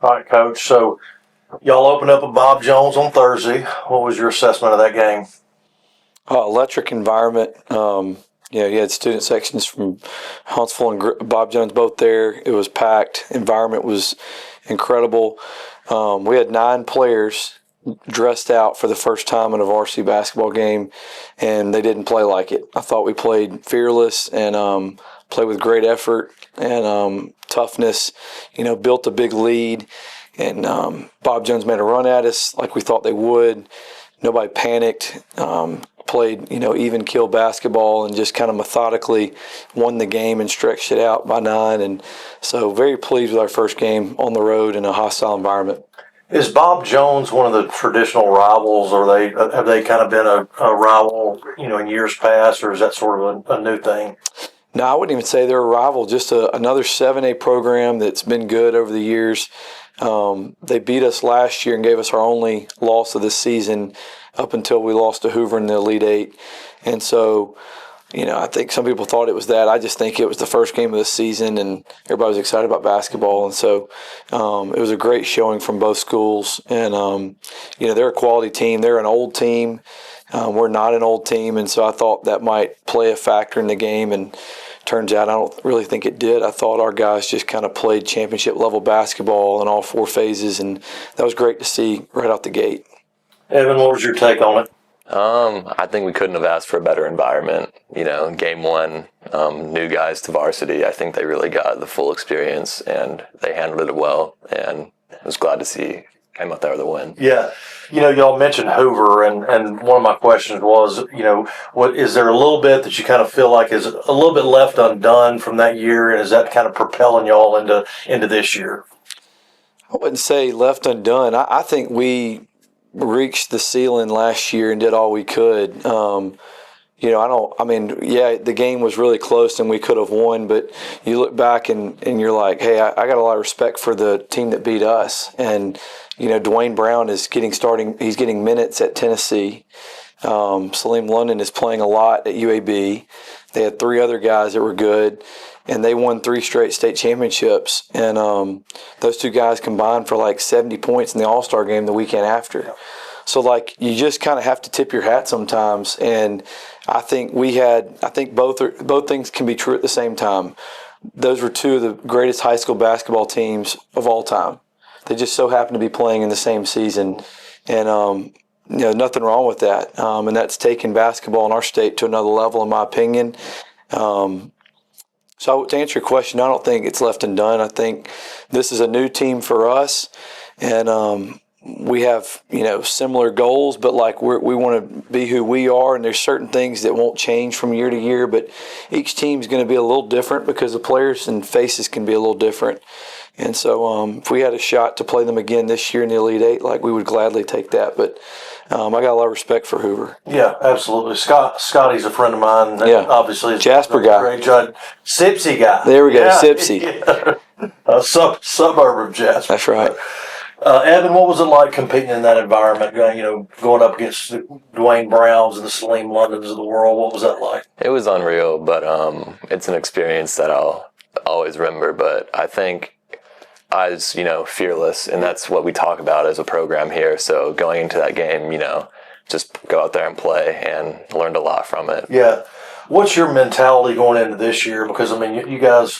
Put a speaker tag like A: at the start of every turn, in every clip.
A: All right, Coach. So y'all opened up at Bob Jones on Thursday. What was your assessment of that game?
B: Electric environment. You had student sections from Huntsville and Bob Jones both there. It was packed. Environment was incredible. We had 9 players dressed out for the first time in a varsity basketball game, and they didn't play like it. I thought we played fearless and played with great effort and toughness. Built a big lead, and Bob Jones made a run at us like we thought they would. Nobody panicked. Played, even kill basketball and just kind of methodically won the game and stretched it out by 9. And so very pleased with our first game on the road in a hostile environment.
A: Is Bob Jones one of the traditional rivals, or have they kind of been a rival, in years past, or is that sort of a new thing?
B: No, I wouldn't even say they're a rival, just another 7A program that's been good over the years. They beat us last year and gave us our only loss of the season up until we lost to Hoover in the Elite Eight. And so, I think some people thought it was that. I just think it was the first game of the season and everybody was excited about basketball. And so it was a great showing from both schools. And, they're a quality team. They're an old team. We're not an old team. And so I thought that might play a factor in the game. And turns out I don't really think it did. I thought our guys just kind of played championship-level basketball in all 4 phases. And that was great to see right out the gate.
A: Evan, what was your take on it?
C: I think we couldn't have asked for a better environment. Game 1, new guys to varsity. I think they really got the full experience and they handled it well. And I was glad to see came out there with a win.
A: Yeah. Y'all mentioned Hoover, and one of my questions was, what is there a little bit that you kind of feel like is a little bit left undone from that year, and is that kind of propelling y'all into this year?
B: I wouldn't say left undone. I think we reached the ceiling last year and did all we could. The game was really close and we could have won, but you look back and you're like, hey, I got a lot of respect for the team that beat us. And, Dwayne Brown is he's getting minutes at Tennessee. Salim London is playing a lot at UAB. They had 3 other guys that were good, and they won 3 straight state championships. And those 2 guys combined for like 70 points in the All-Star game the weekend after. Yeah. So, you just kind of have to tip your hat sometimes. And I think both things can be true at the same time. Those were 2 of the greatest high school basketball teams of all time. They just so happen to be playing in the same season. And, nothing wrong with that. And that's taken basketball in our state to another level, in my opinion. So to answer your question, I don't think it's left undone. I think this is a new team for us. And we have, similar goals, but we want to be who we are. And there's certain things that won't change from year to year, but each team is going to be a little different because the players and faces can be a little different. And so if we had a shot to play them again this year in the Elite Eight, we would gladly take that. But I got a lot of respect for Hoover.
A: Yeah, absolutely. Scotty's a friend of mine.
B: Yeah.
A: Obviously.
B: Jasper guy.
A: Great judge. Sipsy guy.
B: There we go,
A: yeah,
B: Sipsy.
A: Yeah. A suburb of Jasper.
B: That's right.
A: Evan, what was it like competing in that environment, going up against the Dwayne Browns and the Salim Londons of the world? What was that like?
C: It was unreal, but it's an experience that I'll always remember. But I think I was, fearless, and that's what we talk about as a program here. So going into that game, just go out there and play, and learned a lot from it.
A: Yeah. What's your mentality going into this year? Because,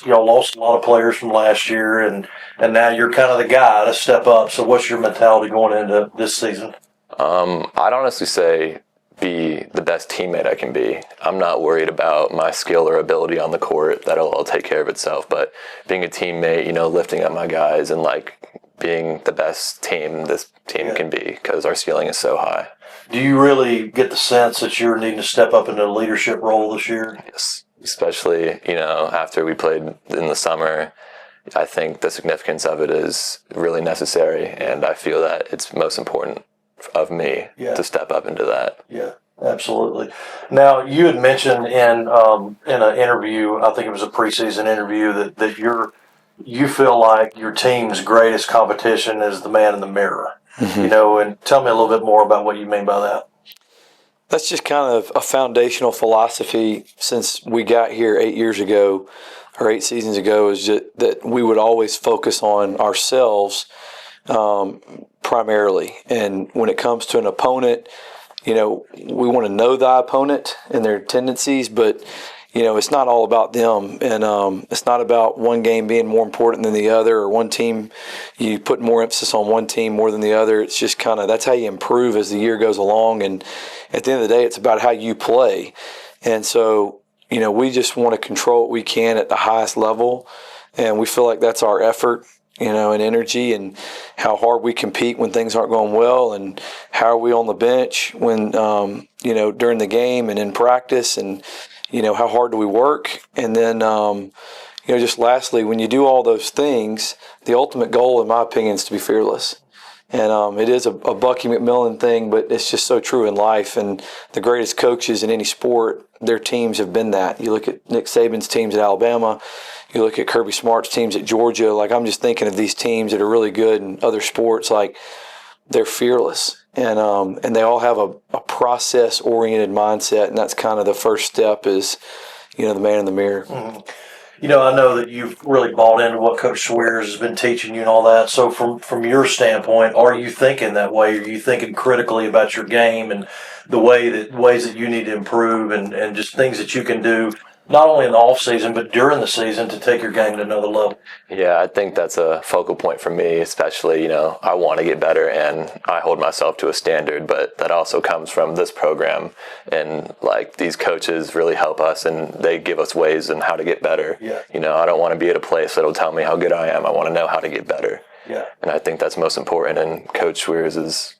A: y'all lost a lot of players from last year, and now you're kind of the guy to step up. So what's your mentality going into this season?
C: I'd honestly say be the best teammate I can be. I'm not worried about my skill or ability on the court. That'll all take care of itself. But being a teammate, lifting up my guys and being the best team this team can be, because our ceiling is so high.
A: Do you really get the sense that you're needing to step up into a leadership role this year?
C: Yes, especially, after we played in the summer. I think the significance of it is really necessary, and I feel that it's most important of me to step up into that.
A: Yeah, absolutely. Now, you had mentioned in an interview, I think it was a preseason interview, that you feel like your team's greatest competition is the man in the mirror. Mm-hmm. And tell me a little bit more about what you mean by that.
B: That's just kind of a foundational philosophy since we got here 8 years ago or 8 seasons ago, is that we would always focus on ourselves primarily. And when it comes to an opponent, we want to know the opponent and their tendencies, but it's not all about them, and it's not about one game being more important than the other, or one team, you put more emphasis on one team more than the other. It's just kind of, that's how you improve as the year goes along, and at the end of the day, it's about how you play. And so, we just want to control what we can at the highest level, and we feel like that's our effort, and energy, and how hard we compete when things aren't going well, and how are we on the bench when, during the game and in practice, and how hard do we work? And then, just lastly, when you do all those things, the ultimate goal, in my opinion, is to be fearless. And it is a Bucky McMillan thing, but it's just so true in life. And the greatest coaches in any sport, their teams have been that. You look at Nick Saban's teams at Alabama, you look at Kirby Smart's teams at Georgia. Like, I'm just thinking of these teams that are really good in other sports, like, they're fearless. And they all have a process-oriented mindset, and that's kind of the first step is, the man in the mirror.
A: Mm-hmm. I know that you've really bought into what Coach Schweers has been teaching you and all that. So from your standpoint, are you thinking that way? Are you thinking critically about your game and the ways that you need to improve and just things that you can do, not only in the off season, but during the season, to take your game to another level?
C: Yeah, I think that's a focal point for me, especially, I want to get better and I hold myself to a standard, but that also comes from this program, and these coaches really help us and they give us ways on how to get better.
A: Yeah.
C: I don't want to be at a place that'll tell me how good I am. I want to know how to get better.
A: Yeah.
C: And I think that's most important, and Coach Schweers is,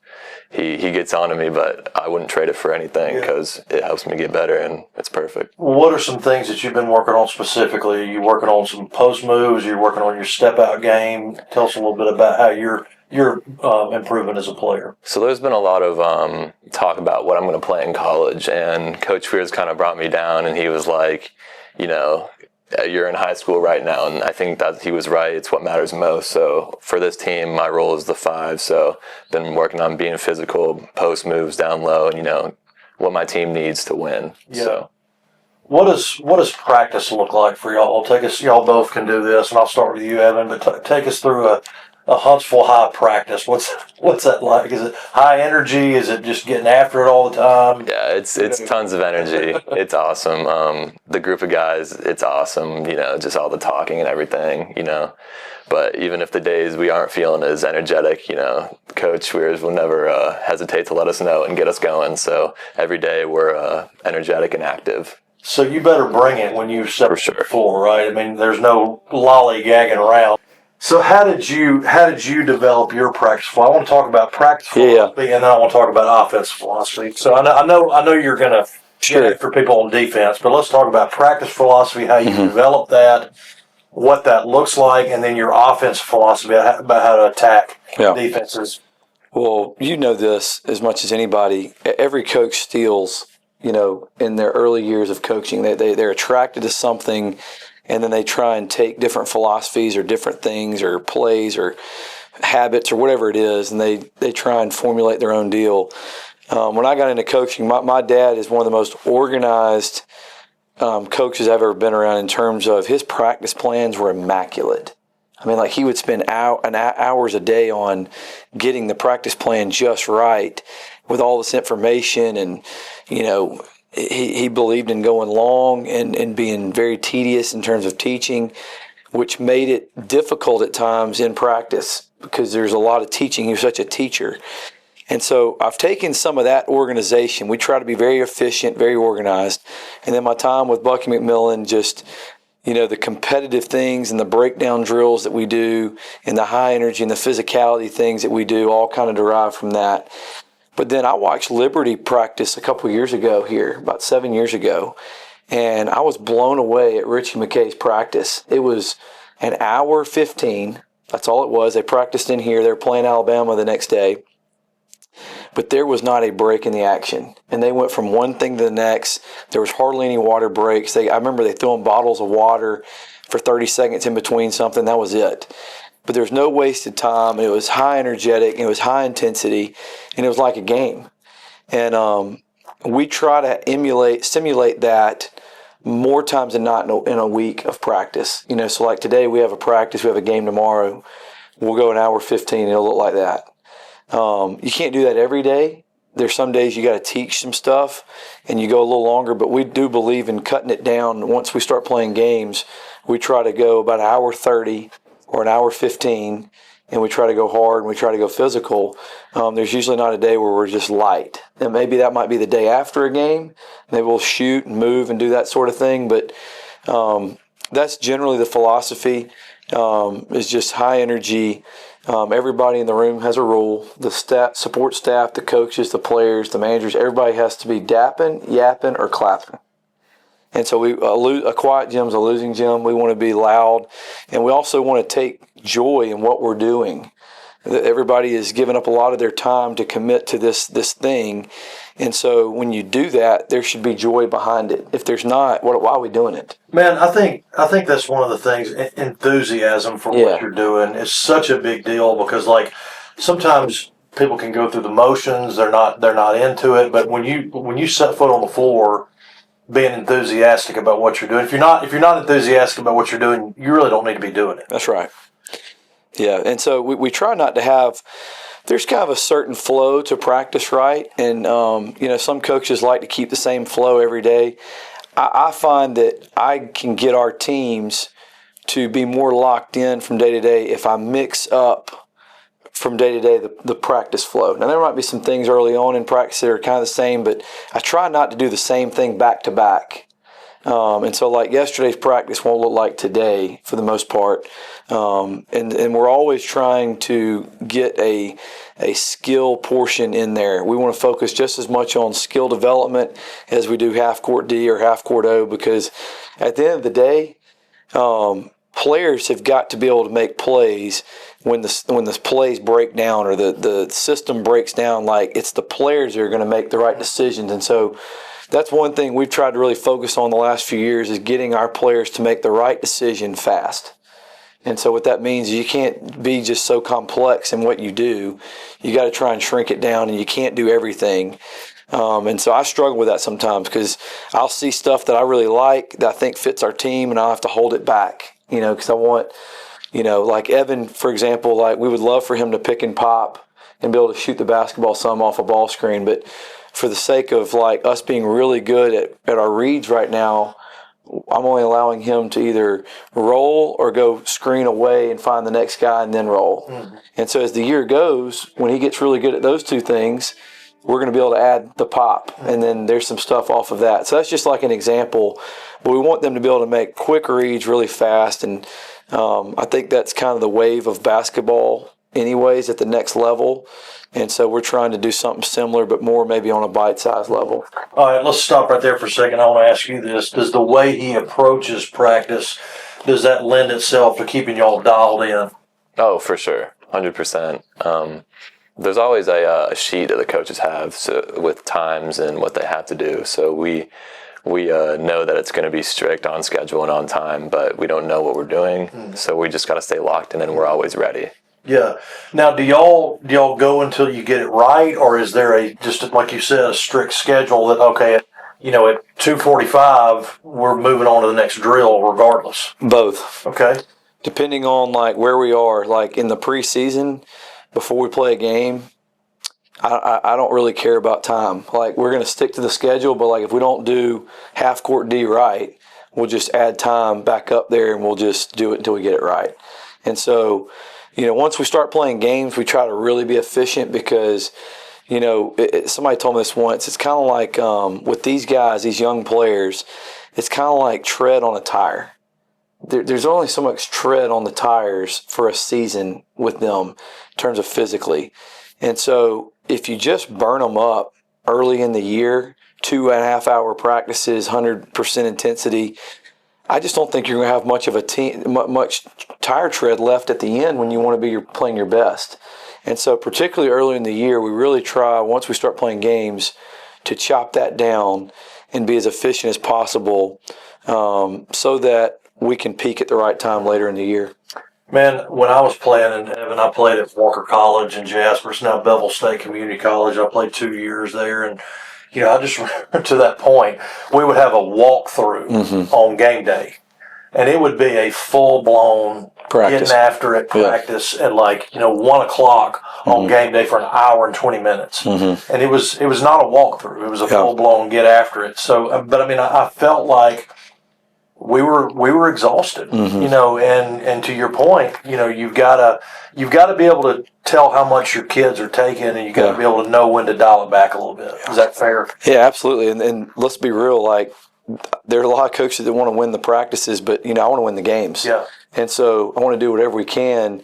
C: he gets on to me, but I wouldn't trade it for anything because it helps me get better, and it's perfect.
A: What are some things that you've been working on specifically? Are you working on some post moves? Are you working on your step-out game? Tell us a little bit about how you're improving as a player.
C: So there's been a lot of talk about what I'm going to play in college, and Coach Schweers kind of brought me down, and he was like, you're in high school right now, and I think that he was right. It's what matters most. So for this team, my role is the 5. So been working on being physical, post moves down low, and what my team needs to win.
A: Yeah.
C: So
A: what does practice look like for y'all? Y'all both can do this, and I'll start with you, Evan. But take us through a Huntsville high practice. What's that like? Is it high energy? Is it just getting after it all the time?
C: Yeah, it's tons of energy. It's awesome. The group of guys, it's awesome. Just all the talking and everything. But even if the days we aren't feeling as energetic, Coach Schweers will never hesitate to let us know and get us going. So every day we're energetic and active.
A: So you better bring it when you step
C: For sure.
A: the floor, right? I mean, there's no lollygagging around. So how did you develop your practice philosophy? I want to talk about practice philosophy, and then I want to talk about offense philosophy. So I know you're going to get after people on defense, but let's talk about practice philosophy, how you develop that, what that looks like, and then your offense philosophy about how to attack defenses.
B: Well, this as much as anybody. Every coach steals, in their early years of coaching. They're attracted to something, and then they try and take different philosophies or different things or plays or habits or whatever it is, and they try and formulate their own deal. When I got into coaching, my dad is one of the most organized coaches I've ever been around in terms of his practice plans were immaculate. I mean, he would spend hours a day on getting the practice plan just right with all this information, and, he believed in going long and being very tedious in terms of teaching, which made it difficult at times in practice because there's a lot of teaching. He was such a teacher. And so I've taken some of that organization. We try to be very efficient, very organized. And then my time with Bucky McMillan, just, the competitive things and the breakdown drills that we do and the high energy and the physicality things that we do all kind of derive from that. But then I watched Liberty practice a couple of years ago here, about 7 years ago, and I was blown away at Richie McKay's practice. It was an hour 15. That's all it was. They practiced in here. They were playing Alabama the next day. But there was not a break in the action. And they went from one thing to the next. There was hardly any water breaks. I remember they threw in bottles of water for 30 seconds in between something. That was it. But there was no wasted time. It was high energetic. It was high intensity. And it was like a game. And we try to simulate that more times than not in a week of practice. So like today we have a practice, we have a game tomorrow. We'll go an hour 15. It'll look like that. You can't do that every day. There's some days you got to teach some stuff and you go a little longer, but we do believe in cutting it down. Once we start playing games, we try to go about an hour 30 or an hour 15, and we try to go hard and we try to go physical. There's usually not a day where we're just light. And maybe that might be the day after a game. Maybe we'll shoot and move and do that sort of thing. But that's generally the philosophy, is just high energy. Everybody in the room has a rule. The support staff, the coaches, the players, the managers, everybody has to be dapping, yapping, or clapping. And so a quiet gym is a losing gym. We want to be loud, and we also want to take joy in what we're doing. Everybody is giving up a lot of their time to commit to this thing, and so when you do that, there should be joy behind it. If there's not, why are we doing it?
A: Man, I think that's one of the things. Enthusiasm for what you're doing is such a big deal, because like sometimes people can go through the motions. They're not into it, but when you set foot on the floor, being enthusiastic about what you're doing. If you're not enthusiastic about what you're doing, you really don't need to be doing it.
B: That's right. Yeah, and so we try not to have. There's kind of a certain flow to practice, right? And some coaches like to keep the same flow every day. I find that I can get our teams to be more locked in from day to day if I mix up from day to day the practice flow. Now, there might be some things early on in practice that are kind of the same, but I try not to do the same thing back to back. And so like yesterday's practice won't look like today for the most part. And we're always trying to get a skill portion in there. We want to focus just as much on skill development as we do half court D or half court O, because at the end of the day, players have got to be able to make plays when the plays break down or the system breaks down. Like, it's the players that are going to make the right decisions. And so that's one thing we've tried to really focus on the last few years, is getting our players to make the right decision fast. And so what that means is you can't be just so complex in what you do. You got to try and shrink it down, and you can't do everything. And so I struggle with that sometimes, because I'll see stuff that I really like that I think fits our team, and I'll have to hold it back, because I want, like Evan, for example, like we would love for him to pick and pop and be able to shoot the basketball some off a ball screen. But for the sake of like us being really good at our reads right now, I'm only allowing him to either roll or go screen away and find the next guy and then roll. Mm-hmm. And so as the year goes, when he gets really good at those two things, we're going to be able to add the pop, and then there's some stuff off of that. So that's just like an example. But we want them to be able to make quick reads really fast, and I think that's kind of the wave of basketball anyways at the next level. And so we're trying to do something similar, but more maybe on a bite-sized level.
A: All right, let's stop right there for a second. I want to ask you this. Does the way he approaches practice, does that lend itself to keeping y'all dialed in?
C: Oh, for sure. 100%. There's always a sheet that the coaches have with times and what they have to do. So we know that it's going to be strict on schedule and on time, but we don't know what we're doing. Mm-hmm. So we just got to stay locked in, and we're always ready.
A: Yeah. Now, do y'all go until you get it right, or is there just like you said, a strict schedule that, okay, at 2:45 we're moving on to the next drill regardless?
B: Both.
A: Okay.
B: Depending on like where we are, like in the preseason, before we play a game, I don't really care about time. Like, we're going to stick to the schedule, but like if we don't do half court D right, we'll just add time back up there, and we'll just do it until we get it right. And so, once we start playing games, we try to really be efficient, because, somebody told me this once. It's kind of like with these guys, these young players, it's kind of like tread on a tire. There's only so much tread on the tires for a season with them in terms of physically. And so if you just burn them up early in the year, 2.5 hour practices, 100% intensity, I just don't think you're going to have much of much tire tread left at the end when you want to be playing your best. And so particularly early in the year, we really try, once we start playing games, to chop that down and be as efficient as possible, so that we can peak at the right time later in the year.
A: Man, when I was playing in Evan, I played at Walker College in Jasper. It's now Bevel State Community College. I played 2 years there, and I just remember to that point, we would have a walkthrough on game day. And it would be a full-blown
B: Practice.
A: getting after it practice at 1 o'clock on game day for an hour and 20 minutes. And it was not a walkthrough. It was a full-blown get after it. So, but I mean, I felt like we were exhausted, and to your point, you've got to be able to tell how much your kids are taking, and you got to be able to know when to dial it back a little bit. Is that fair?
B: Yeah, absolutely. And let's be real, there are a lot of coaches that want to win the practices, but I want to win the games.
A: Yeah.
B: And so I want to do whatever we can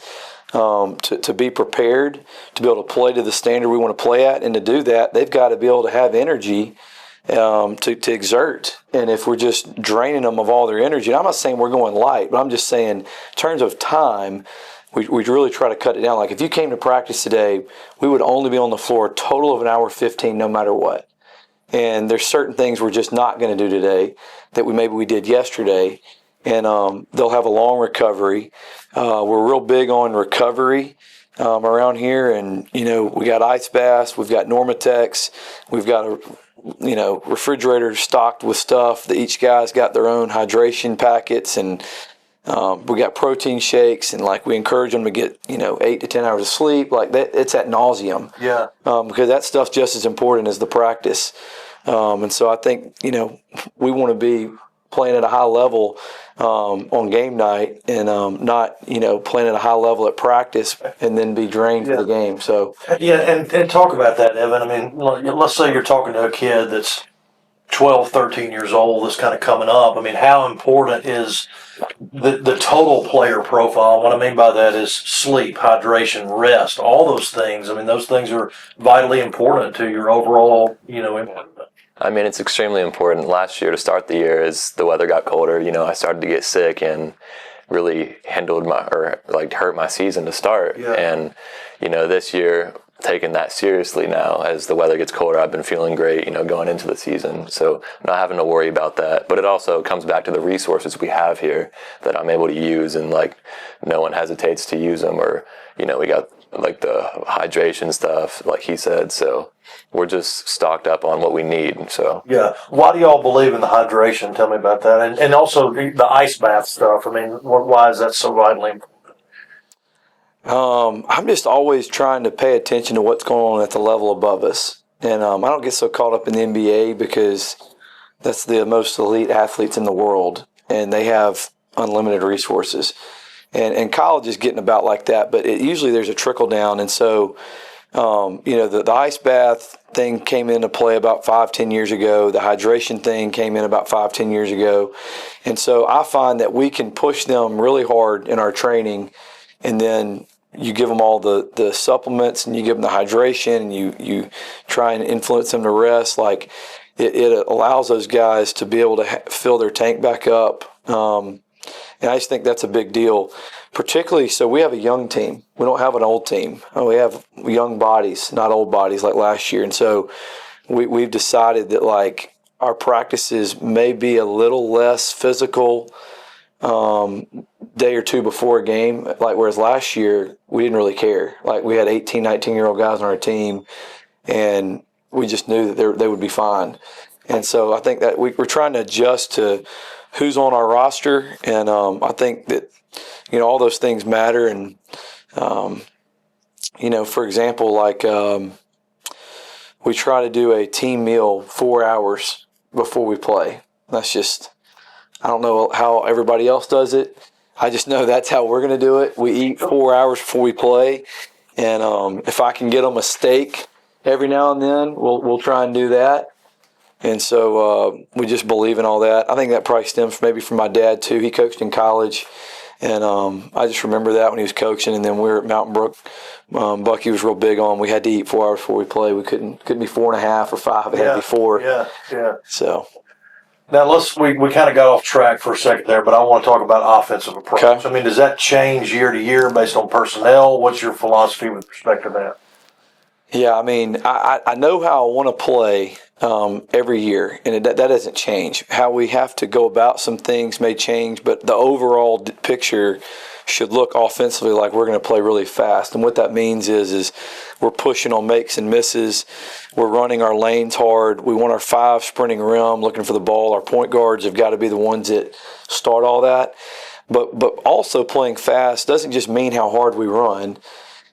B: to be prepared, to be able to play to the standard we want to play at, and to do that, they've got to be able to have energy to exert. And if we're just draining them of all their energy, and I'm not saying we're going light, but I'm just saying in terms of time, we really try to cut it down. Like if you came to practice today, we would only be on the floor a total of an hour 15 no matter what. And there's certain things we're just not going to do today that we did yesterday. And they'll have a long recovery. We're real big on recovery around here. And, we got ice baths, we've got Normatex, we've got a refrigerator stocked with stuff that each guy's got their own hydration packets. And we got protein shakes, and we encourage them to get 8 to 10 hours of sleep. That, it's ad nauseum.
A: Yeah.
B: Because that stuff's just as important as the practice. And so I think we want to be playing at a high level on game night, and not playing at a high level at practice and then be drained for the game. So
A: and talk about that, Evan. I mean, let's say you're talking to a kid that's 12, 13 years old that's kind of coming up. I mean, how important is the total player profile? What I mean by that is sleep, hydration, rest, all those things. I mean, those things are vitally important to your overall, improvement.
C: I mean, it's extremely important. Last year, to start the year, as the weather got colder, I started to get sick and really hurt my season to start.
A: Yeah.
C: And, this year, taking that seriously now, as the weather gets colder, I've been feeling great, going into the season. So not having to worry about that. But it also comes back to the resources we have here that I'm able to use, and no one hesitates to use them. Or, we got the hydration stuff, like he said. So we're just stocked up on what we need. So
A: yeah, why do y'all believe in the hydration? Tell me about that, and also the ice bath stuff. I mean, why is that so vitally important?
B: I'm just always trying to pay attention to what's going on at the level above us, and I don't get so caught up in the NBA because that's the most elite athletes in the world, and they have unlimited resources. And college is getting about like that, but usually there's a trickle down. And so, the ice bath thing came into play about 5-10 years ago. The hydration thing came in about 5-10 years ago. And so I find that we can push them really hard in our training, and then you give them all the supplements, and you give them the hydration, and you try and influence them to rest. It allows those guys to be able to fill their tank back up. And I just think that's a big deal, particularly. So we have a young team. We don't have an old team. We have young bodies, not old bodies like last year. And so we've decided that our practices may be a little less physical day or two before a game. Whereas last year we didn't really care. We had 18, 19-year-old guys on our team, and we just knew that they would be fine. And so I think that we're trying to adjust to who's on our roster, and I think that all those things matter. And for example, we try to do a team meal 4 hours before we play. That's just, I don't know how everybody else does it. I just know that's how we're going to do it. We eat 4 hours before we play, and if I can get them a steak every now and then, we'll try and do that. And so we just believe in all that. I think that probably stems maybe from my dad, too. He coached in college, and I just remember that when he was coaching. And then we were at Mountain Brook. Bucky was real big on we had to eat 4 hours before we play. We couldn't be 4.5 or 5. It had to be 4.
A: Yeah.
B: So
A: now we kind of got off track for a second there, but I want to talk about offensive approach. Okay. I mean, does that change year to year based on personnel? What's your philosophy with respect to that?
B: Yeah, I mean, I know how I want to play every year, and that doesn't change. How we have to go about some things may change, but the overall picture should look offensively like we're going to play really fast. And what that means is we're pushing on makes and misses. We're running our lanes hard. We want our 5 sprinting rim, looking for the ball. Our point guards have got to be the ones that start all that. But also playing fast doesn't just mean how hard we run.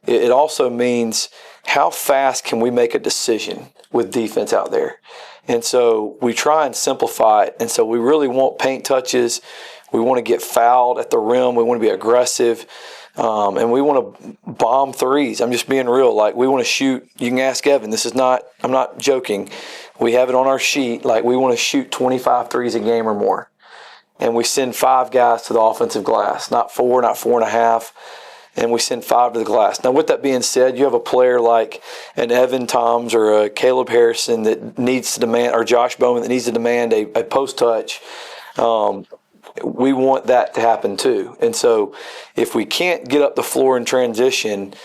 B: It also means how fast can we make a decision with defense out there. And so we try and simplify it. And so we really want paint touches. We want to get fouled at the rim. We want to be aggressive. And we want to bomb threes. I'm just being real. Like, we want to shoot. You can ask Evan. I'm not joking. We have it on our sheet. Like, we want to shoot 25 threes a game or more. And we send 5 guys to the offensive glass. Not 4, not 4.5. And we send 5 to the glass. Now, with that being said, you have a player like an Evan Toms or a Caleb Harrison that needs to demand, or Josh Bowman that needs to demand a post touch. We want that to happen too. And so if we can't get up the floor in transition,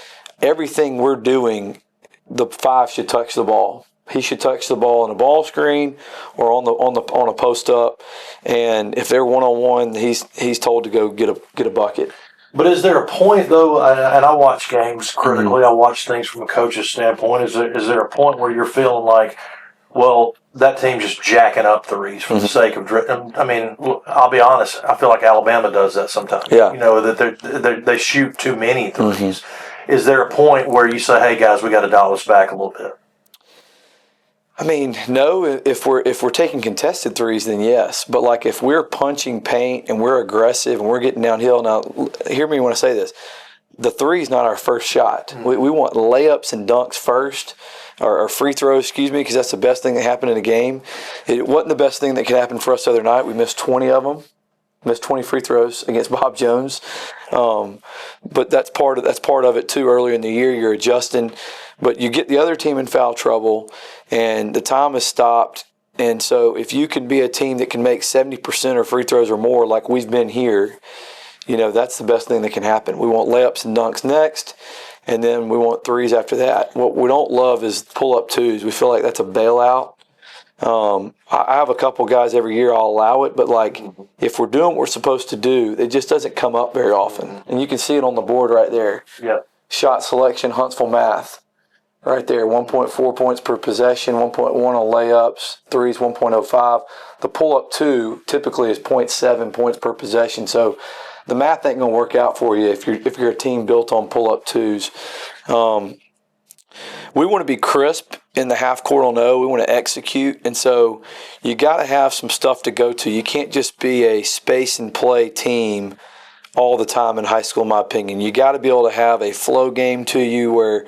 B: everything we're doing, the 5 should touch the ball. He should touch the ball in a ball screen or on a post up. And if they're one-on-one, he's told to go get a bucket.
A: But is there a point, though, and I watch games critically, I watch things from a coach's standpoint, is there a point where you're feeling like, well, that team's just jacking up threes for the sake of I mean, I'll be honest, I feel like Alabama does that sometimes.
B: Yeah.
A: You know, that they shoot too many threes. Is there a point where you say, hey, guys, we got to dial this back a little bit?
B: I mean, no. If we're taking contested threes, then yes. But like, if we're punching paint and we're aggressive and we're getting downhill, now hear me when I say this: the three is not our first shot. We want layups and dunks first, or free throws, excuse me, because that's the best thing that happened in a game. It wasn't the best thing that could happen for us the other night. We missed 20 of them. Missed 20 free throws against Bob Jones, but that's part of it too. Earlier in the year, you're adjusting, but you get the other team in foul trouble, and the time is stopped. And so, if you can be a team that can make 70% of free throws or more, like we've been here, you know, that's the best thing that can happen. We want layups and dunks next, and then we want threes after that. What we don't love is pull-up twos. We feel like that's a bailout. I have a couple guys every year I'll allow it, but like, if we're doing what we're supposed to do, it just doesn't come up very often. And you can see it on the board right there.
A: Yeah.
B: Shot selection, Huntsville math, right there. 1.4 points per possession, 1.1 on layups, threes 1.05. The pull-up two typically is 0.7 points per possession. So the math ain't gonna work out for you if you're a team built on pull-up twos. We want to be crisp in the half court on O. We want to execute. And so you got to have some stuff to go to. You can't just be a space and play team all the time in high school, in my opinion. You got to be able to have a flow game to you where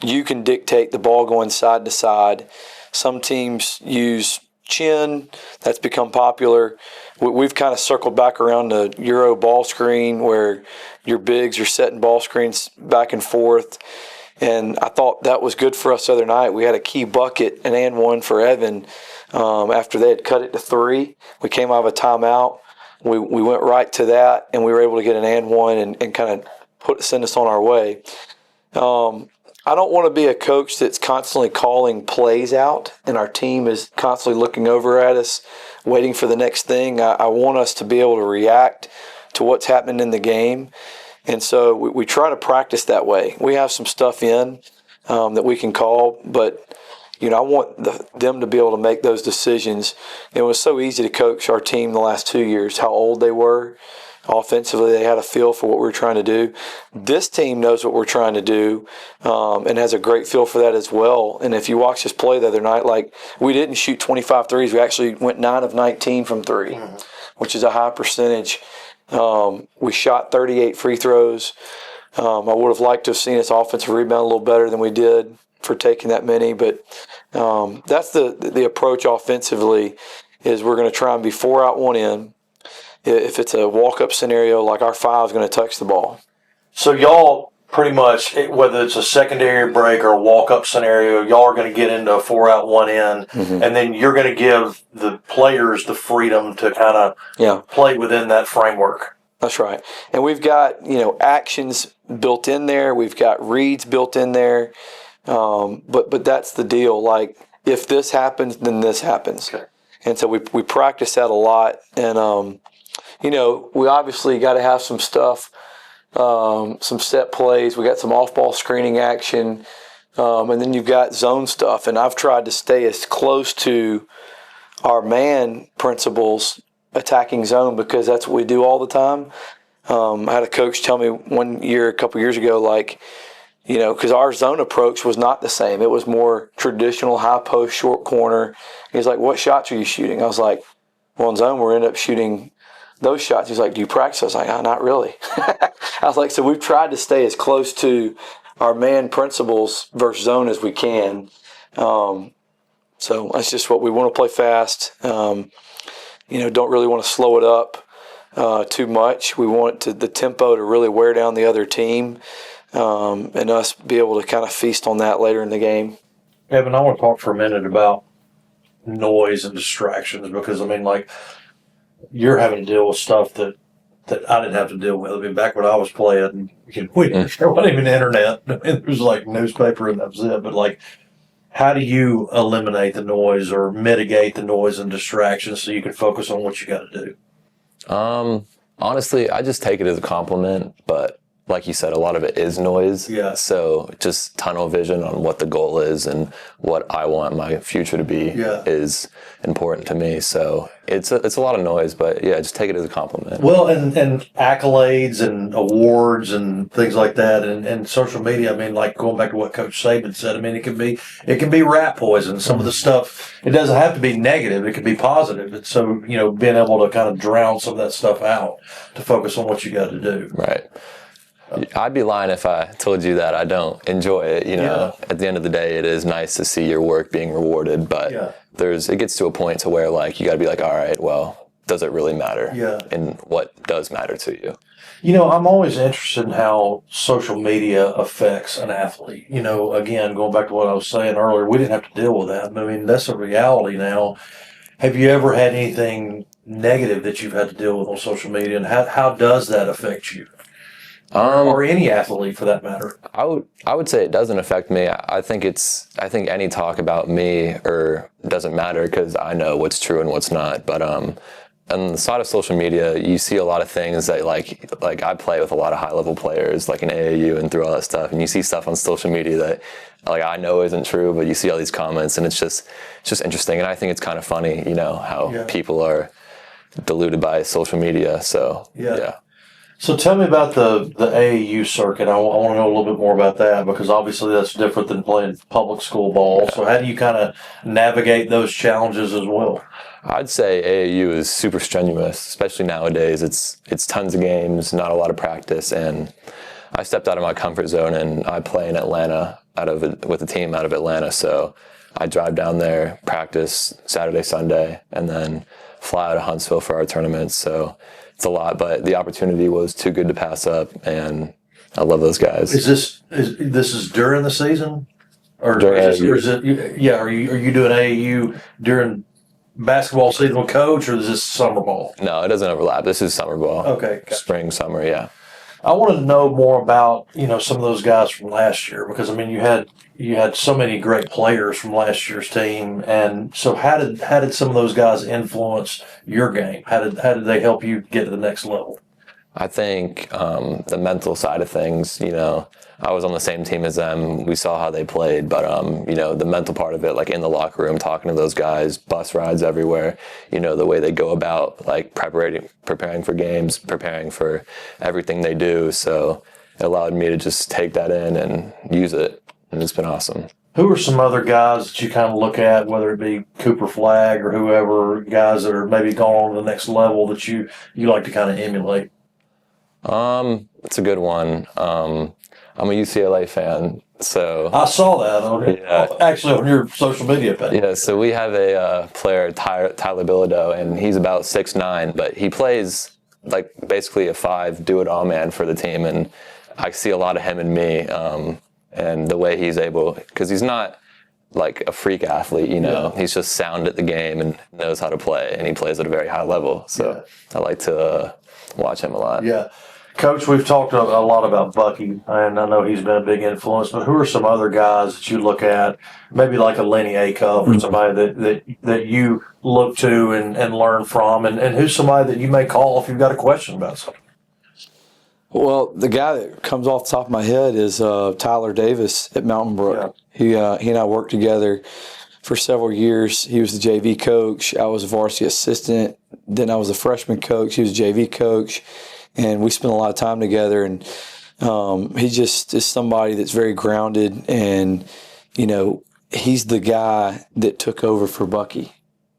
B: you can dictate the ball going side to side. Some teams use chin. That's become popular. We've kind of circled back around the Euro ball screen where your bigs are setting ball screens back and forth. And I thought that was good for us the other night. We had a key bucket, an and one for Evan after they had cut it to 3. We came out of a timeout. We went right to that, and we were able to get an and one and kind of send us on our way. I don't want to be a coach that's constantly calling plays out, and our team is constantly looking over at us, waiting for the next thing. I want us to be able to react to what's happening in the game. And so we try to practice that way. We have some stuff in that we can call, but you know, I want them to be able to make those decisions. It was so easy to coach our team the last 2 years, how old they were. Offensively, they had a feel for what we were trying to do. This team knows what we're trying to do and has a great feel for that as well. And if you watch us play the other night, like, we didn't shoot 25 threes. We actually went 9 of 19 from 3, which is a high percentage. We shot 38 free throws. I would have liked to have seen us offensive rebound a little better than we did for taking that many, but that's the approach offensively is we're going to try and be 4 out, 1 in. If it's a walk-up scenario, like, our 5 is going to touch the ball.
A: So y'all pretty much, whether it's a secondary break or a walk-up scenario, y'all are going to get into a 4 out, 1 in, and then you're going to give the players the freedom to kind of play within that framework.
B: That's right. And we've got, you know, actions built in there. We've got reads built in there. But that's the deal. Like, if this happens, then this happens.
A: Okay.
B: And so we practice that a lot. And, you know, we obviously got to have some stuff some set plays. We got some off-ball screening action. And then you've got zone stuff. And I've tried to stay as close to our man principles attacking zone because that's what we do all the time. I had a coach tell me a couple years ago, like, because our zone approach was not the same. It was more traditional high post, short corner. He's like, what shots are you shooting? I was like, well, in zone, we're end up shooting those shots. He's like, do you practice? I was like, not really. I was like, so we've tried to stay as close to our man principles versus zone as we can. So that's just what we want to play fast. Don't really want to slow it up too much. We want the tempo to really wear down the other team. And us be able to kind of feast on that later in the game.
A: Evan, I want to talk for a minute about noise and distractions because, you're having to deal with stuff that I didn't have to deal with. back when I was playing, there wasn't even internet. There was newspaper and that was it. But how do you eliminate the noise or mitigate the noise and distractions so you can focus on what you got to do?
C: Honestly, I just take it as a compliment, but like you said, a lot of it is noise.
A: Yeah.
C: So just tunnel vision on what the goal is and what I want my future to be is important to me. So it's a lot of noise, but just take it as a compliment.
A: Well, and accolades and awards and things like that, and social media. Going back to what Coach Saban said. It can be rat poison. Some of the stuff, it doesn't have to be negative. It can be positive. And so being able to kind of drown some of that stuff out to focus on what you got to do.
C: Right. I'd be lying if I told you that I don't enjoy it. At the end of the day, it is nice to see your work being rewarded, but it gets to a point to where you got to be like, all right, well, does it really matter?
A: Yeah.
C: And what does matter to you?
A: I'm always interested in how social media affects an athlete. Again, going back to what I was saying earlier, we didn't have to deal with that. That's a reality now. Have you ever had anything negative that you've had to deal with on social media, and how does that affect you? Or any athlete for that matter?
C: I would say it doesn't affect me. I think any talk about me doesn't matter because I know what's true and what's not. But on the side of social media, you see a lot of things that like I play with a lot of high level players in AAU and through all that stuff, and you see stuff on social media that I know isn't true, but you see all these comments and it's just interesting, and I think it's kind of funny, how people are deluded by social media. So yeah.
A: So tell me about the AAU circuit. I want to know a little bit more about that because obviously that's different than playing public school ball. So how do you kind of navigate those challenges as well?
C: I'd say AAU is super strenuous, especially nowadays. It's tons of games, not a lot of practice, and I stepped out of my comfort zone and I play in Atlanta with a team out of Atlanta. So I drive down there, practice Saturday, Sunday, and then fly out of Huntsville for our tournaments. So it's a lot, but the opportunity was too good to pass up, and I love those guys.
A: Is this during the season, or
C: during
A: is it? Yeah, are you doing AAU during basketball season with coach, or is this summer ball?
C: No, it doesn't overlap. This is summer ball.
A: Okay, gotcha.
C: Spring, summer, yeah.
A: I wanted to know more about some of those guys from last year because you had so many great players from last year's team, and so how did some of those guys influence your game? How did they help you get to the next level?
C: I think the mental side of things, I was on the same team as them. We saw how they played, but the mental part of it, in the locker room, talking to those guys, bus rides everywhere, the way they go about preparing for games, preparing for everything they do. So it allowed me to just take that in and use it, and it's been awesome.
A: Who are some other guys that you kind of look at, whether it be Cooper Flagg or whoever, guys that are maybe going on to the next level that you like to kind of emulate?
C: It's a good one. I'm a UCLA fan, so
A: I saw that actually on your social media page.
C: Yeah, so we have a player, Tyler Bilodeau, and he's about 6'9", but he plays basically a 5 do-it-all man for the team, and I see a lot of him in me, and the way he's able, because he's not a freak athlete, he's just sound at the game and knows how to play, and he plays at a very high level, so I like to watch him a lot.
A: Yeah. Coach, we've talked a lot about Bucky, and I know he's been a big influence, but who are some other guys that you look at, maybe like a Lenny Acuff or somebody that you look to and learn from, and who's somebody that you may call if you've got a question about something?
B: Well, the guy that comes off the top of my head is Tyler Davis at Mountain Brook. Yeah. He and I worked together for several years. He was the JV coach. I was a varsity assistant. Then I was a freshman coach. He was a JV coach. And we spent a lot of time together. And he just is somebody that's very grounded. And, he's the guy that took over for Bucky.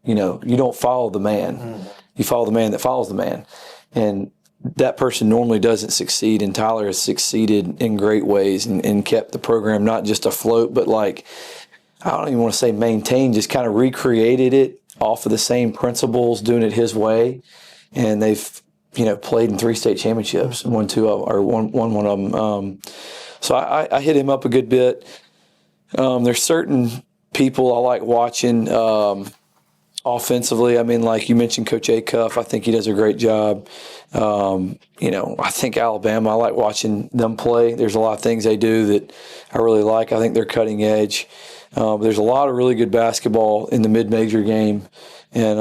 B: You don't follow the man. You follow the man that follows the man. And that person normally doesn't succeed, and Tyler has succeeded in great ways and kept the program not just afloat, but I don't even want to say maintained, just kind of recreated it off of the same principles, doing it his way. And they've, played in 3 state championships and won one of them. So I hit him up a good bit. There's certain people I like watching offensively. I mean, like you mentioned Coach Acuff, I think he does a great job. I think Alabama, I like watching them play. There's a lot of things they do that I really like. I think they're cutting edge. There's a lot of really good basketball in the mid-major game. And,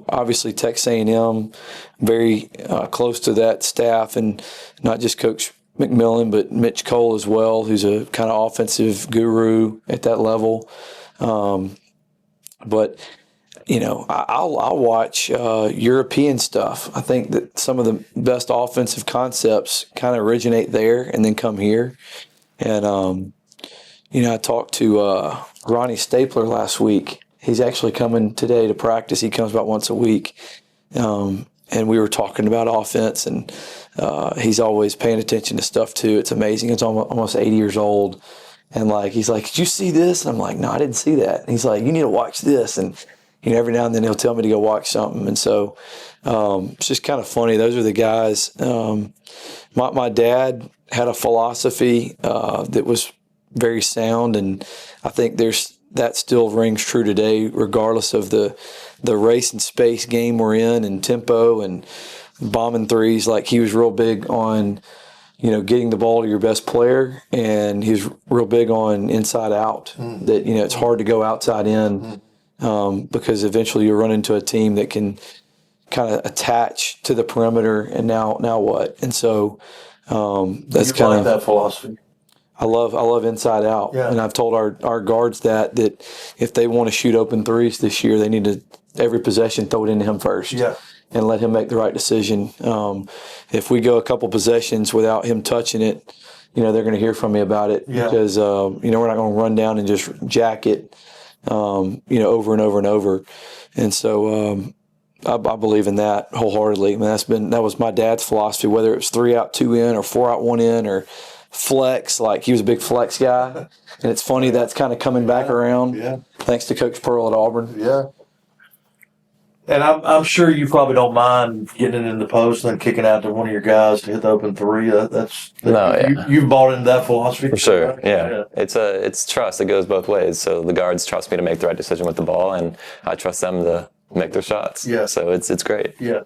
B: obviously Texas A&M, very close to that staff, and not just Coach McMillan, but Mitch Cole as well, who's a kind of offensive guru at that level. But I'll watch European stuff. I think that some of the best offensive concepts kind of originate there and then come here. And, I talked to Ronnie Stapler last week. He's actually coming today to practice. He comes about once a week. And we were talking about offense, and he's always paying attention to stuff too. It's amazing. It's almost 80 years old. And he's like, did you see this? And I'm like, no, I didn't see that. And he's like, you need to watch this. And, every now and then he'll tell me to go watch something. And so it's just kind of funny. Those are the guys. My dad had a philosophy that was very sound, and I think that still rings true today, regardless of the race and space game we're in and tempo and bombing threes. He was real big on, getting the ball to your best player, and he's real big on inside out. That, it's hard to go outside in. Because eventually you'll run into a team that can kind of attach to the perimeter, and now what? And so that's kind of
A: that philosophy.
B: I love inside out, and I've told our guards that if they want to shoot open threes this year, they need to every possession throw it into him first, and let him make the right decision. If we go a couple possessions without him touching it, they're going to hear from me about it because we're not going to run down and just jack it. Over and over and over. And so I believe in that wholeheartedly. I mean, that was my dad's philosophy, whether it was 3 out, 2 in, or 4 out, 1 in, or flex. He was a big flex guy. And it's funny that's kind of coming back around thanks to Coach Pearl at Auburn.
A: Yeah. And I'm sure you probably don't mind getting it in the post and then kicking out to one of your guys to hit the open three. You've bought into that philosophy
C: for sure. Right? Yeah, it's trust. It goes both ways. So the guards trust me to make the right decision with the ball, and I trust them to make their shots. Yeah. So it's great.
A: Yeah.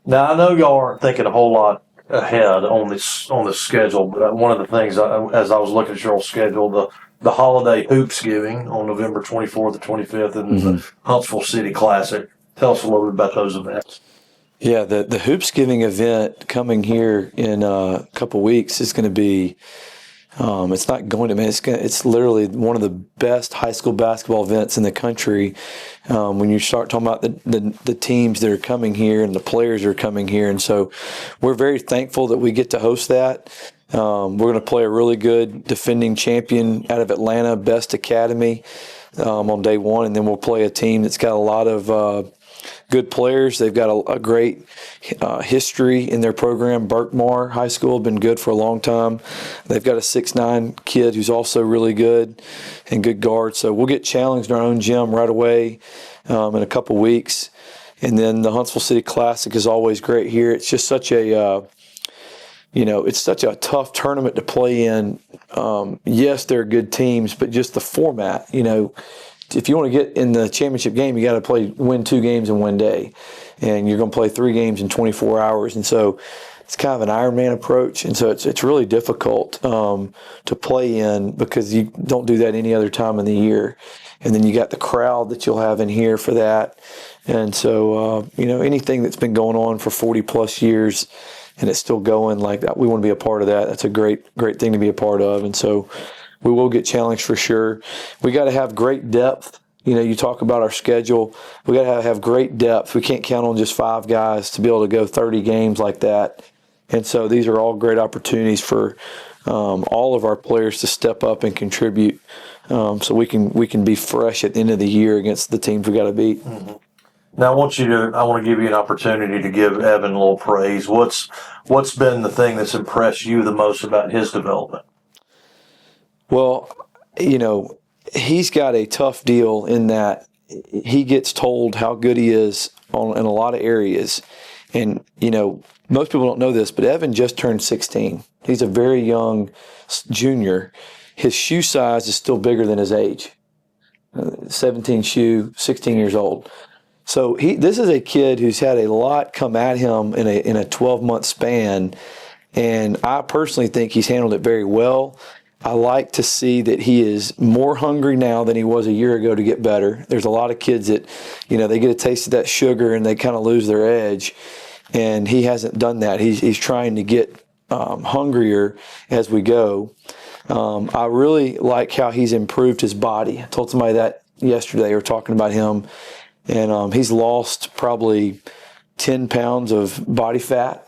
A: Now I know y'all aren't thinking a whole lot ahead on this schedule, but one of the things as I was looking at your schedule, the holiday Hoopsgiving on November 24th and 25th, and the Huntsville City Classic. Tell us a little bit about those events.
B: Yeah, the Hoopsgiving event coming here in a couple weeks is going to be. It's not going to be. It's literally one of the best high school basketball events in the country. When you start talking about the teams that are coming here and the players that are coming here, and so we're very thankful that we get to host that. We're going to play a really good defending champion out of Atlanta, Best Academy, on day one, and then we'll play a team that's got a lot of good players. They've got a great history in their program. Berkmar High School, been good for a long time. They've got a 6'9" kid who's also really good and good guard. So we'll get challenged in our own gym right away in a couple weeks. And then the Huntsville City Classic is always great here. It's just such a it's such a tough tournament to play in. Yes, they're good teams, but just the format, if you want to get in the championship game, you got to win 2 games in one day, and you're going to play 3 games in 24 hours. And so it's kind of an Ironman approach. And so it's really difficult to play in because you don't do that any other time in the year. And then you got the crowd that you'll have in here for that. And so, anything that's been going on for 40 plus years and it's still going like that. We want to be a part of that. That's a great thing to be a part of. And so we will get challenged for sure. We got to have great depth. You talk about our schedule. We got to have great depth. We can't count on just 5 guys to be able to go 30 games like that. And so these are all great opportunities for all of our players to step up and contribute, so we can be fresh at the end of the year against the teams we got to beat.
A: Mm-hmm. Now I want to give you an opportunity to give Evan a little praise. What's been the thing that's impressed you the most about his development?
B: Well, he's got a tough deal in that he gets told how good he is in a lot of areas. And, most people don't know this, but Evan just turned 16. He's a very young junior. His shoe size is still bigger than his age. 17 shoe, 16 years old. So this is a kid who's had a lot come at him in a 12-month span, and I personally think he's handled it very well. I like to see that he is more hungry now than he was a year ago to get better. There's a lot of kids that, they get a taste of that sugar and they kind of lose their edge, and he hasn't done that. He's trying to get hungrier as we go. I really like how he's improved his body. I told somebody that yesterday. We were talking about him, and he's lost probably 10 pounds of body fat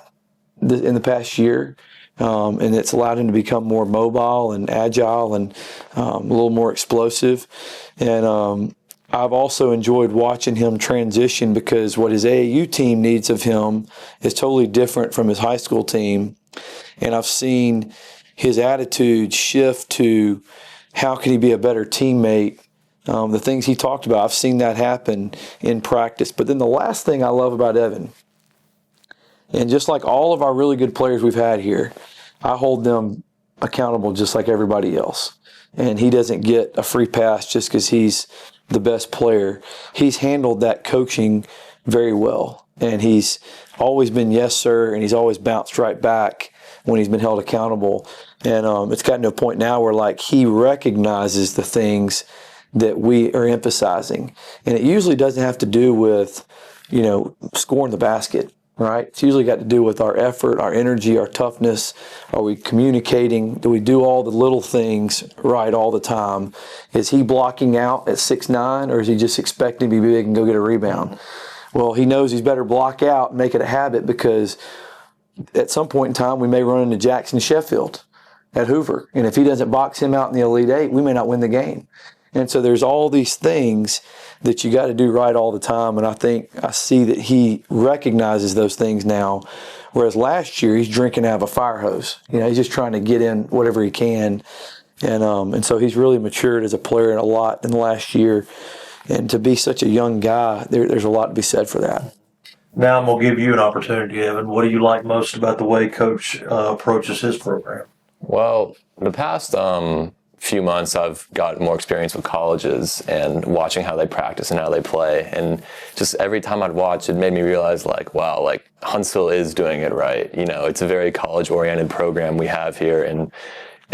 B: in the past year. And it's allowed him to become more mobile and agile and a little more explosive. And I've also enjoyed watching him transition, because what his AAU team needs of him is totally different from his high school team. And I've seen his attitude shift to how can he be a better teammate. The things he talked about, I've seen that happen in practice. But then the last thing I love about Evan, and just like all of our really good players we've had here, I hold them accountable just like everybody else. And he doesn't get a free pass just because he's the best player. He's handled that coaching very well. And he's always been yes, sir, and he's always bounced right back when he's been held accountable. And it's gotten to a point now where he recognizes the things that we are emphasizing. And it usually doesn't have to do with, scoring the basket. Right? It's usually got to do with our effort, our energy, our toughness. Are we communicating? Do we do all the little things right all the time? Is he blocking out at 6'9", or is he just expecting to be big and go get a rebound? Well, he knows he's better block out and make it a habit, because at some point in time we may run into Jackson Sheffield at Hoover. And if he doesn't box him out in the Elite Eight, we may not win the game. And so there's all these things that you got to do right all the time. And I see that he recognizes those things now. Whereas last year, he's drinking out of a fire hose. He's just trying to get in whatever he can. And so he's really matured as a player a lot in the last year. And to be such a young guy, there's a lot to be said for that.
A: Now I'm going to give you an opportunity, Evan. What do you like most about the way Coach approaches his program?
C: Well, the past few months I've got more experience with colleges and watching how they practice and how they play, and just every time I'd watch, it made me realize wow, Huntsville is doing it right. It's a very college oriented program we have here, and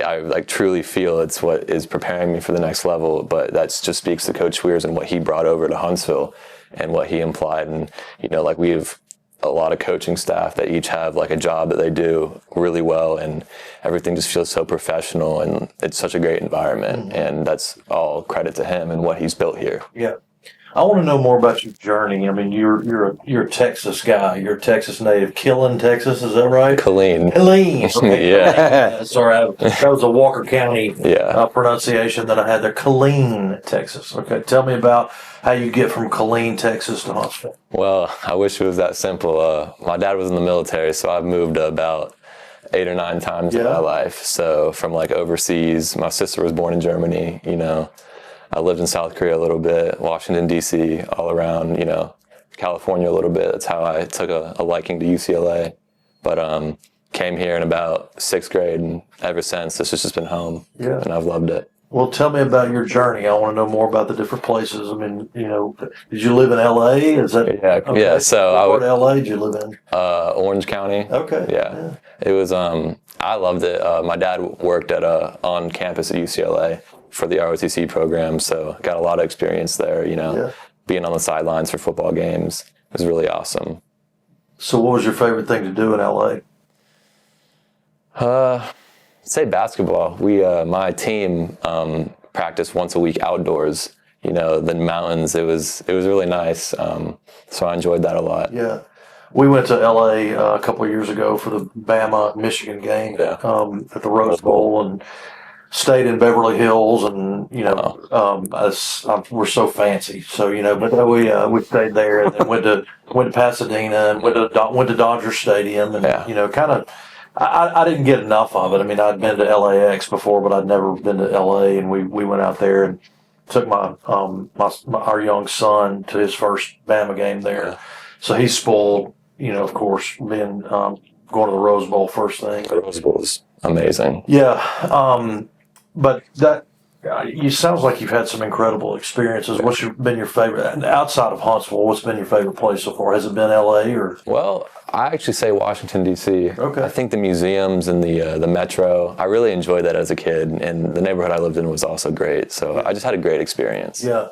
C: I truly feel it's what is preparing me for the next level. But that just speaks to Coach Schweers and what he brought over to Huntsville and what he implied. And we have a lot of coaching staff that each have a job that they do really well, and everything just feels so professional, and it's such a great environment. And that's all credit to him and what he's built here.
A: Yeah. I want to know more about your journey. I mean, you're a Texas guy. You're a Texas native. Killeen, Texas, is that right?
C: Killeen.
A: Okay.
C: Yeah.
A: Sorry, that was a Walker County
C: Yeah.
A: Pronunciation that I had there. Killeen, Texas. Okay, tell me about how you get from Killeen, Texas to Huntsville.
C: Well, I wish it was that simple. My dad was in the military, so I've moved about 8 or 9 times in my life. So from overseas, my sister was born in Germany, I lived in South Korea a little bit, Washington, D.C., all around, California a little bit. That's how I took a liking to UCLA. But came here in about 6th grade, and ever since, this has just been home, and I've loved it.
A: Well, tell me about your journey. I want to know more about the different places. I mean, did you live in L.A.? Is that okay.
C: Yeah. So
A: what part of L.A. did you live in?
C: Orange County.
A: Okay.
C: Yeah. It was. I loved it. My dad worked at on campus at UCLA for the ROTC program, so got a lot of experience there. Being on the sidelines for football games was really awesome.
A: So, what was your favorite thing to do in L.A.?
C: Say basketball. We my team practiced once a week outdoors. The mountains. It was really nice. So I enjoyed that a lot.
A: Yeah. We went to LA a couple of years ago for the Bama Michigan game at the Rose Bowl and stayed in Beverly Hills, and we're so fancy, so but we stayed there and then went to Pasadena and went to Dodger Stadium, and kind of I didn't get enough of it. I mean, I'd been to LAX before, but I'd never been to LA, and we went out there and took our young son to his first Bama game there, so he's spoiled. Of course, being going to the Rose Bowl first thing.
C: The Rose Bowl is amazing.
A: Yeah, but that sounds like you've had some incredible experiences. What's been your favorite outside of Huntsville? What's been your favorite place so far? Has it been LA or?
C: Well, I actually say Washington D.C.
A: Okay.
C: I think the museums and the metro. I really enjoyed that as a kid, and the neighborhood I lived in was also great. So I just had a great experience.
A: Yeah.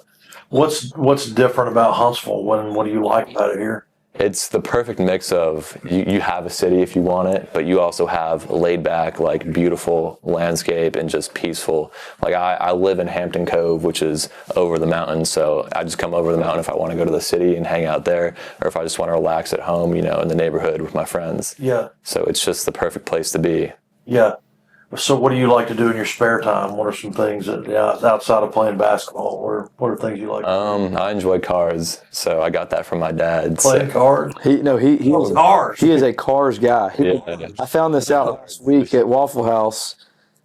A: What's different about Huntsville? What do you like about it here?
C: It's the perfect mix of you have a city if you want it, but you also have laid back, like beautiful landscape and just peaceful. Like I live in Hampton Cove, which is over the mountains. So I just come over the mountain if I want to go to the city and hang out there, or if I just want to relax at home, in the neighborhood with my friends.
A: Yeah.
C: So it's just the perfect place to be.
A: Yeah. So what do you like to do in your spare time? What are some things that outside of playing basketball? Or what are things you like?
C: I enjoy cars, so I got that from my dad.
A: Playing cars?
B: Cars. He is a cars guy. I found this out last week at Waffle House.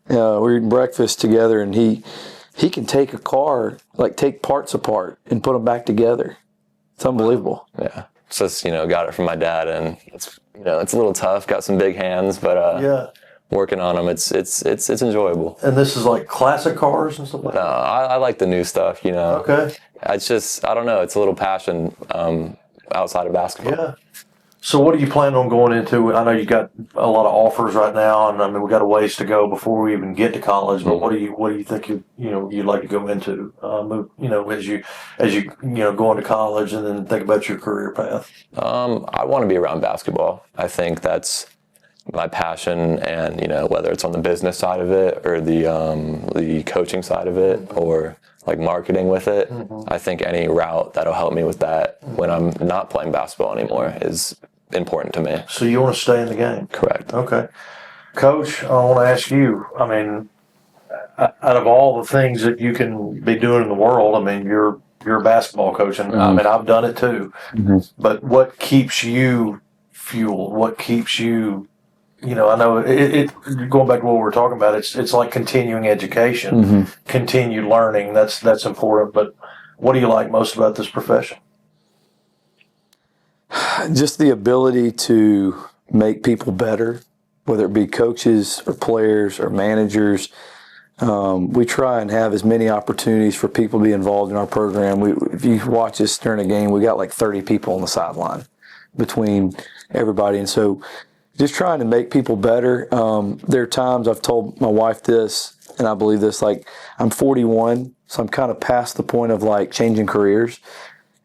B: We were eating breakfast together, and he can take a car, like take parts apart and put them back together. It's unbelievable.
C: Yeah. So just, got it from my dad, and it's a little tough. Got some big hands, but working on them, it's enjoyable.
A: And this is like classic cars and stuff like that?
C: No, I like the new stuff,
A: Okay.
C: It's just, I don't know, it's a little passion outside of basketball.
A: Yeah. So what are you planning on going into? I know you got a lot of offers right now, and I mean we got a ways to go before we even get to college. But what do you think you'd like to go into? As you go into college and then think about your career path.
C: I want to be around basketball. I think that's my passion, and whether it's on the business side of it or the coaching side of it or like marketing with it, I think any route that'll help me with that when I'm not playing basketball anymore is important to me.
A: So you want to stay in the game?
C: Correct.
A: Okay. Coach, I want to ask you, I mean, out of all the things that you can be doing in the world, I mean, you're a basketball coach, and I mean, I've done it too. But what keeps you fueled? What keeps you I know it going back to what we were talking about, it's like continuing education, continued learning. That's important. But what do you like most about this profession?
B: Just the ability to make people better, whether it be coaches or players or managers. We try and have as many opportunities for people to be involved in our program. If you watch us during a game, we got like 30 people on the sideline between everybody. And so just trying to make people better. There are times I've told my wife this, and I believe this, like I'm 41, so I'm kind of past the point of like changing careers.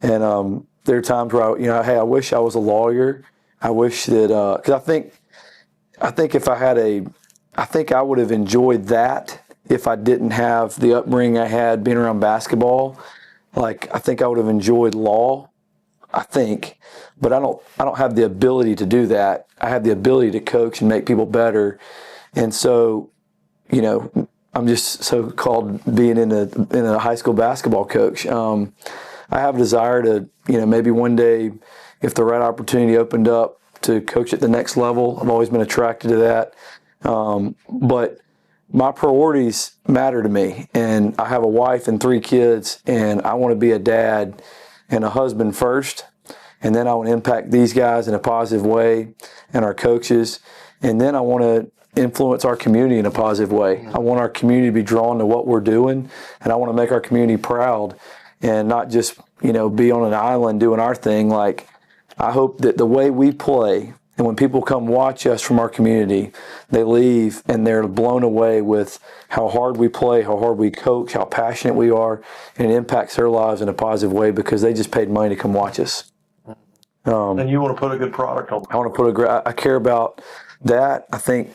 B: And there are times where hey, I wish I was a lawyer. I wish that, because I think if I think I would have enjoyed that if I didn't have the upbringing I had being around basketball. Like I think I would have enjoyed law. I think, but I don't have the ability to do that. I have the ability to coach and make people better. And so, I'm just so called being in a high school basketball coach. I have a desire to, maybe one day if the right opportunity opened up to coach at the next level. I've always been attracted to that. But my priorities matter to me, and I have a wife and 3 kids, and I want to be a dad and a husband first, and then I want to impact these guys in a positive way and our coaches, and then I want to influence our community in a positive way. I want our community to be drawn to what we're doing, and I want to make our community proud and not just, be on an island doing our thing. Like, I hope that the way we play, and when people come watch us from our community, they leave and they're blown away with how hard we play, how hard we coach, how passionate we are, and it impacts their lives in a positive way because they just paid money to come watch us.
A: And you want to put a good product on.
B: I want to I care about that. I think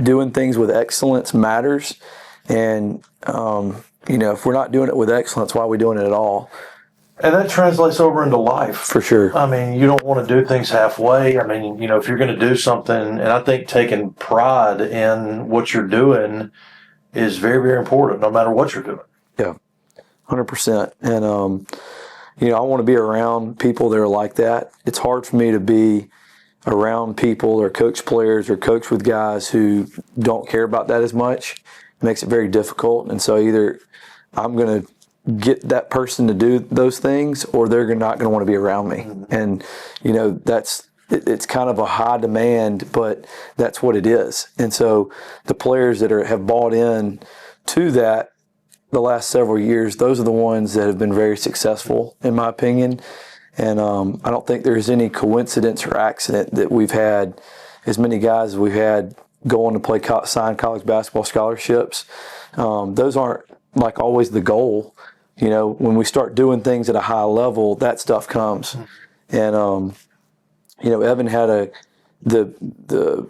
B: doing things with excellence matters. And, if we're not doing it with excellence, why are we doing it at all?
A: And that translates over into life.
B: For sure.
A: I mean, you don't want to do things halfway. I mean, if you're going to do something, and I think taking pride in what you're doing is very, very important, no matter what you're doing.
B: Yeah, 100%. And, I want to be around people that are like that. It's hard for me to be around people or coach players or coach with guys who don't care about that as much. It makes it very difficult. And so either I'm going to get that person to do those things, or they're not going to want to be around me. And, it's kind of a high demand, but that's what it is. And so the players that have bought in to that the last several years, those are the ones that have been very successful, in my opinion. And I don't think there's any coincidence or accident that we've had as many guys as we've had go on to play sign college basketball scholarships. Those aren't like always the goal. When we start doing things at a high level, that stuff comes. And Evan had the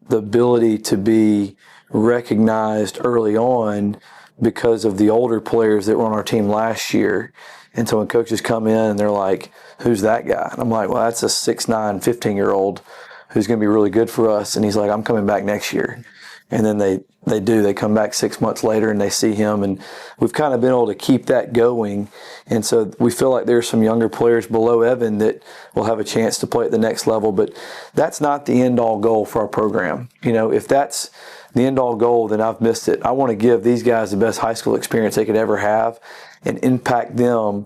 B: ability to be recognized early on because of the older players that were on our team last year. And so when coaches come in and they're like, who's that guy? And I'm like, well, that's a 6'9", 15-year-old who's going to be really good for us. And he's like, I'm coming back next year. And then they come back 6 months later and they see him. And we've kind of been able to keep that going. And so we feel like there's some younger players below Evan that will have a chance to play at the next level. But that's not the end-all goal for our program. If that's the end-all goal, then I've missed it. I want to give these guys the best high school experience they could ever have and impact them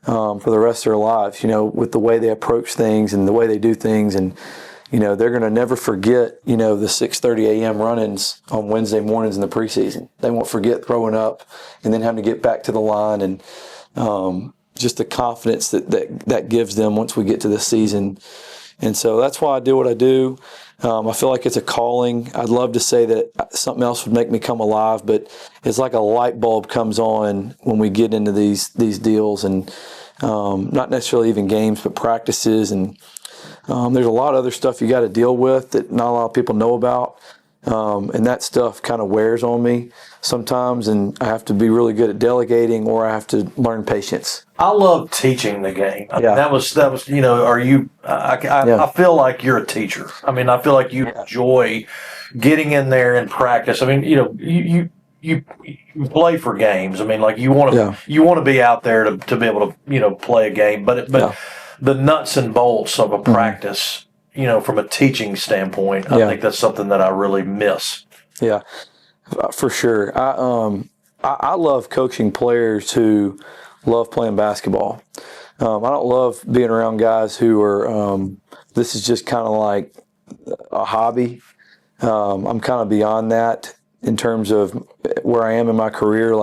B: for the rest of their lives, with the way they approach things and the way they do things. And they're going to never forget, the 6:30 a.m. run-ins on Wednesday mornings in the preseason. They won't forget throwing up and then having to get back to the line, and just the confidence that gives them once we get to the season. And so that's why I do what I do. I feel like it's a calling. I'd love to say that something else would make me come alive, but it's like a light bulb comes on when we get into these deals, and not necessarily even games, but practices. And there's a lot of other stuff you got to deal with that not a lot of people know about. And that stuff kind of wears on me sometimes, and I have to be really good at delegating, or I have to learn patience.
A: I love teaching the game. I mean,
B: Yeah.
A: that was. Are you? I feel like you're a teacher. I mean, I feel like you enjoy getting in there and practice. I mean, you play for games. I mean, like you want to be out there to be able to play a game, but the nuts and bolts of a practice. From a teaching standpoint, I think that's something that I really miss.
B: Yeah, for sure. I love coaching players who love playing basketball. I don't love being around guys who are, this is just kind of like a hobby. I'm kind of beyond that in terms of where I am in my career.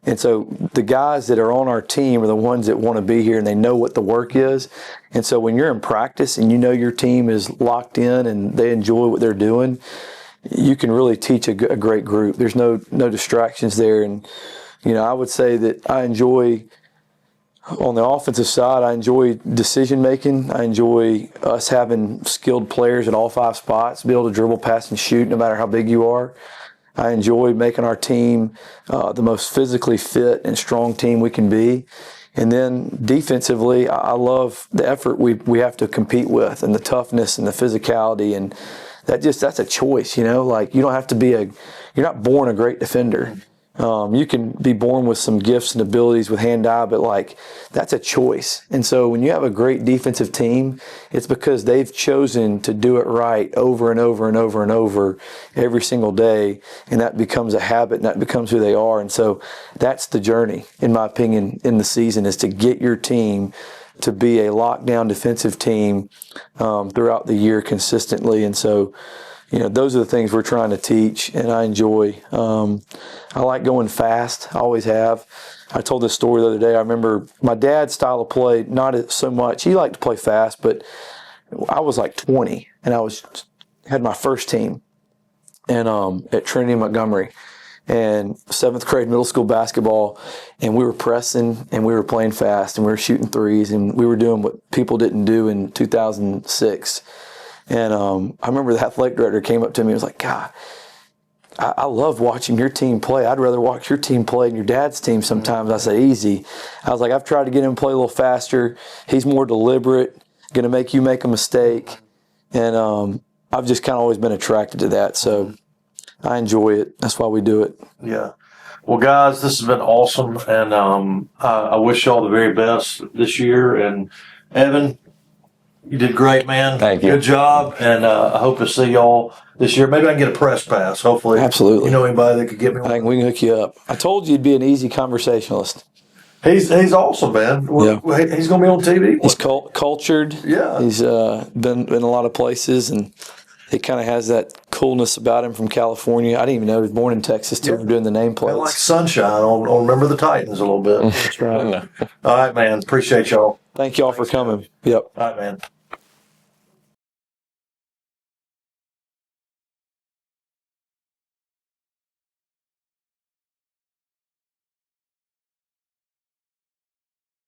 B: And so the guys that are on our team are the ones that want to be here and they know what the work is. And so when you're in practice and your team is locked in and they enjoy what they're doing, you can really teach a great group. There's no distractions there. And, I would say that I enjoy, on the offensive side, I enjoy decision making. I enjoy us having skilled players at all 5 spots, be able to dribble, pass, and shoot no matter how big you are. I enjoy making our team the most physically fit and strong team we can be. And then defensively, I love the effort we have to compete with, and the toughness and the physicality. And that's a choice, you don't have to you're not born a great defender. You can be born with some gifts and abilities with hand-eye, but that's a choice. And so when you have a great defensive team, it's because they've chosen to do it right over and over and over and over every single day, and that becomes a habit, and that becomes who they are. And so that's the journey, in my opinion, in the season, is to get your team to be a lockdown defensive team throughout the year consistently. And so those are the things we're trying to teach, and I enjoy. I like going fast. I always have. I told this story the other day. I remember my dad's style of play, not so much. He liked to play fast, but I was like 20, and I had my first team and at Trinity Montgomery, and 7th grade middle school basketball, and we were pressing, and we were playing fast, and we were shooting threes, and we were doing what people didn't do in 2006. And I remember the athletic director came up to me and was like, God, I love watching your team play. I'd rather watch your team play than your dad's team sometimes. I said, easy. I was like, I've tried to get him to play a little faster. He's more deliberate, going to make you make a mistake. And I've just kind of always been attracted to that. So I enjoy it. That's why we do it.
A: Yeah. Well, guys, this has been awesome. And I wish y'all the very best this year. And Evan, you did great, man.
C: Thank you.
A: Good job. And I hope to see y'all this year. Maybe I can get a press pass, hopefully.
B: Absolutely.
A: You know anybody that could get me one?
B: I think we can hook you up. I told you you'd be an easy conversationalist.
A: He's awesome, man. He's going to be on TV.
B: He's cultured.
A: Yeah.
B: He's been in a lot of places, and he kind of has that coolness about him from California. I didn't even know he was born in Texas till we're doing the nameplates.
A: Like sunshine on Remember the Titans a little bit.
B: That's right.
A: All right, man. Appreciate y'all.
B: Thank y'all for coming. Yep.
A: All right, man.